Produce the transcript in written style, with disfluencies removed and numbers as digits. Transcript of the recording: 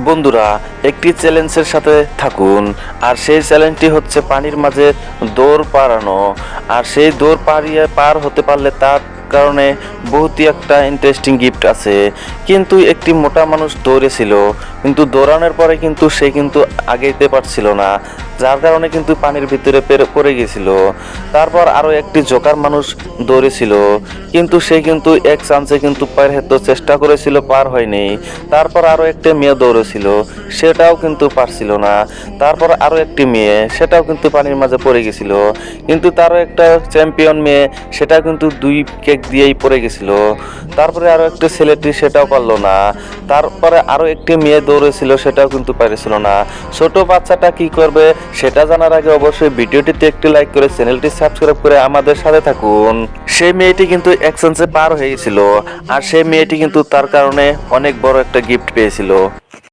বন্ধুরা, একটি চ্যালেঞ্জের সাথে থাকুন। আর সেই চ্যালেঞ্জটি হচ্ছে পানির মাঝে দৌড় পারানো। আর সেই দৌড় পার হতে পারলে তার কারণে বহুতই একটা ইন্টারেস্টিং গিফট আছে। কিন্তু একটি মোটা মানুষ দৌড়েছিল, কিন্তু দৌড়ানোর পরে কিন্তু সে কিন্তু আগাইতে পারছিল না, যার কারণে কিন্তু পানির ভিতরে পড়ে গেছিল। তারপর আরও একটি জোকার মানুষ দৌড়েছিল, কিন্তু সে কিন্তু এক চান্সে কিন্তু পার হতে চেষ্টা করেছিল, পার হয়নি। তারপর আরও একটা মেয়ে দৌড়েছিল, সেটাও কিন্তু পারছিল না। তারপর আরও একটি মেয়ে, সেটাও কিন্তু পানির মাঝে পড়ে গেছিল, কিন্তু তারও একটা চ্যাম্পিয়ন মেয়ে, সেটা কিন্তু 2 কেক দিয়েই পড়ে গেছিল। তারপরে আরও একটা ছেলেটি, সেটাও পারলো না। তারপরে আরও একটি মেয়ে দৌড়েছিল, সেটাও কিন্তু পারছিল না। ছোট বাচ্চাটা কি করবে সেটা জানার আগে অবশ্যই ভিডিওটিতে একটি লাইক করে চ্যানেলটি সাবস্ক্রাইব করে আমাদের সাথে থাকুন। সেই মেয়েটি কিন্তু এক চান্সে পার হয়ে গেছিল, আর সেই মেয়েটি কিন্তু তার কারণে অনেক বড় একটা গিফট পেয়েছিল।